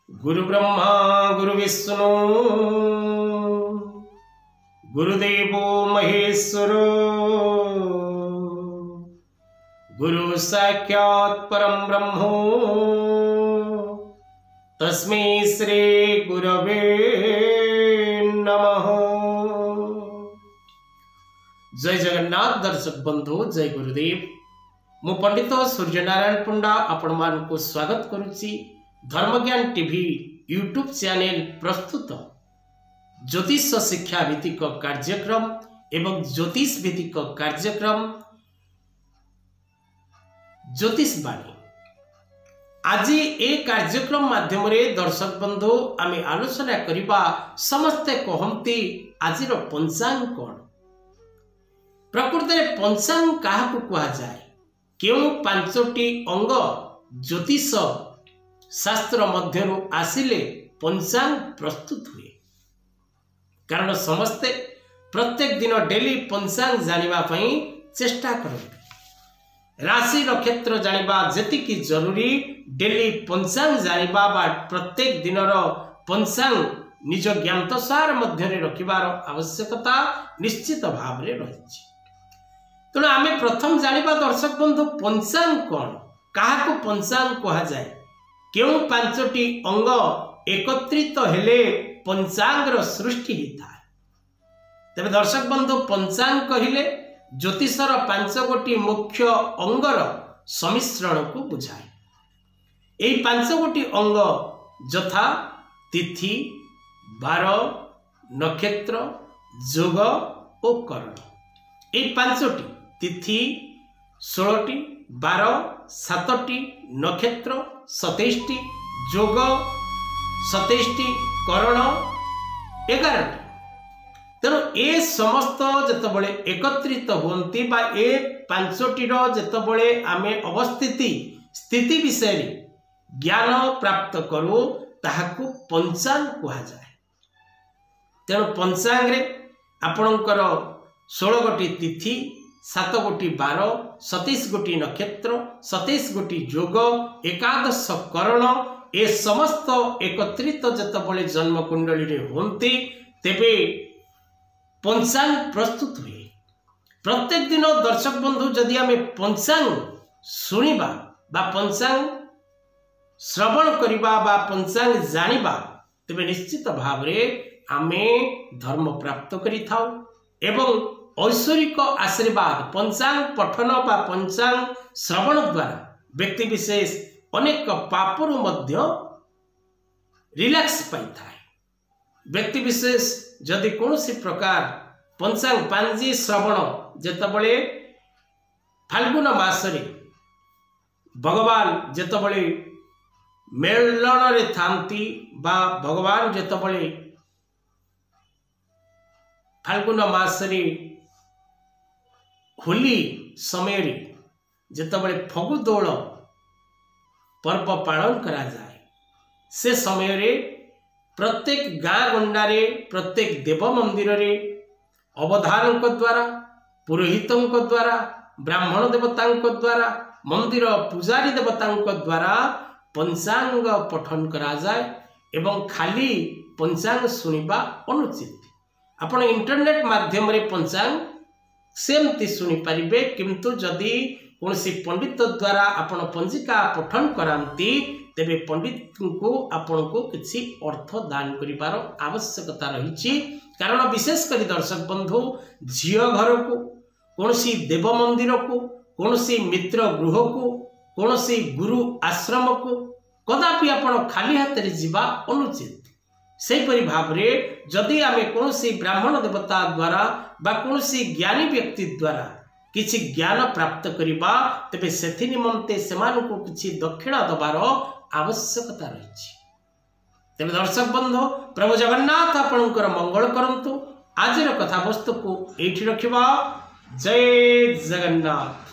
गुरु ब्रह्मा गुरु विष्णु गुरुदेवो महेश्वर गुरु साक्षात् परम ब्रह्म तस्मै श्री गुरवे नमः। जय जगन्नाथ दर्शक बंधु, जय गुरुदेव। मु पंडित सूर्यनारायण पंडा आपण मानकु स्वागत करुच्ची धर्मज्ञान टीवी यूट्यूब चैनल प्रस्तुत ज्योतिष शिक्षा भित्तिक कार्यक्रम एवं ज्योतिष भित्तिक कार्यक्रम ज्योतिषवाणी। आज ए कार्यक्रम माध्यम दर्शक बंधु आमे आलोचना करिबा समस्ते कहंती आजिर पंचांग कोन। प्रकृत में पंचांग काहाकु कुहा जाए, केउ पांचटी अंग ज्योतिष शास्त्र मध्यरु आसिले पंचांग प्रस्तुत हुए। कारण समस्ते प्रत्येक दिन डेली पंचांग जानिबा पई चेष्टा करते। राशि नक्षत्र जानिबा जेतिकी जरूरी, डेली पंचांग जानिबा बा प्रत्येक दिनर पंचांग निज ज्ञातसार मध्य रखिबार आवश्यकता निश्चित भाव में रही। तेणु आमे प्रथम जानिबा दर्शक बंधु पंचांग कौन, काहाकु पंचांग कहा जाए, केउ पांचटी अंग एकत्रित हेले पंचांगर सृष्टि होता है। तेरे दर्शक बंधु पंचांग कहिले ज्योतिषर पांच गोटी मुख्य अंगर सम्मिश्रण को बुझाए। यही पांच गोटी अंग यथा तिथि, बार, नक्षत्र, जोग और करण। यही पांचटी तिथि 16टी, 12, 7टी, नक्षत्र 27टी, जोग 27टी, करण 11टी। तेणु ए समस्त जेतबळे एकत्रित होती बा ए पांचटीर जेतबळे आमे अवस्थिति स्थिति विषय ज्ञान प्राप्त करू ताहाकु पंचांग कहा जाए। तेणु पंचांग रे आपणकर 16 गोटी तिथि, 7 गोटी 12, 27 गोटी नक्षत्र, 27 गोटी जोग, 11 करण ए समस्त एकत्रित जेतबळे जन्म कुंडली रे होंती तेबे पंचांग प्रस्तुत हुए। प्रत्येक दिन दर्शक बंधु जदि आमे पंचांग सुनिबा बा पंचांग श्रवण करिबा बा पंचांग जानिबा तेबे निश्चित भाव रे आमे धर्म प्राप्त करि थाउ एवं ऐश्वरिक आशीर्वाद पंचांग पठन बा पंचांग श्रवण द्वारा व्यक्ति विशेष अनेक पापरु मध्य रिलैक्स पाई थाए। व्यक्ति विशेष जदि कौनसी प्रकार पंचांग पांजी श्रवण जेतबळे फाल्गुन मासरे भगवान जेतबळे मेलन रे थांती बा भगवान जेतबळे फाल्गुन मासरे होली समय जेतबळे फगु दोल पर्व पालन करा जाए, से समय रे प्रत्येक गाँ गंडारे प्रत्येक देव मंदिर रे अवधानक द्वारा, पुरोहितंक द्वारा, ब्राह्मण देवतांक द्वारा, मंदिर पूजारी देवतांक द्वारा पंचांग पठन करा जाए एवं खाली पंचांग सुनिबा अनुचित। आपण इंटरनेट माध्यम रे पंचांग सेमती सुनी पारिबे, किंतु जदि कौनसी पंडित द्वारा आपण पंजिका पठन करांती तेबे पंडित को आपण को किसी अर्थ दान करिबार आवश्यकता रही। कारण विशेष करी दर्शक बंधु झियो घर को, कौनसी देव मंदिर को, कौनसी मित्र गृह को, कौनसी गुरु आश्रम को कदापि आपण खाली हाथ रे जीवा अनुचित। सेपरि भाव रे जदि आमे कौनसी ब्राह्मण देवता द्वारा बा कौनसी ज्ञानी व्यक्ति द्वारा किछि ज्ञान प्राप्त करिबा तेबे सेथि निमंते सेमानकु किछि दक्षिणा दबार आवश्यकता रही। तेबे दर्शक बंधु प्रभु जगन्नाथ आपणकर मंगल करंतु। आजिर कथा वस्तु को एठी रखिबा। जय जगन्नाथ।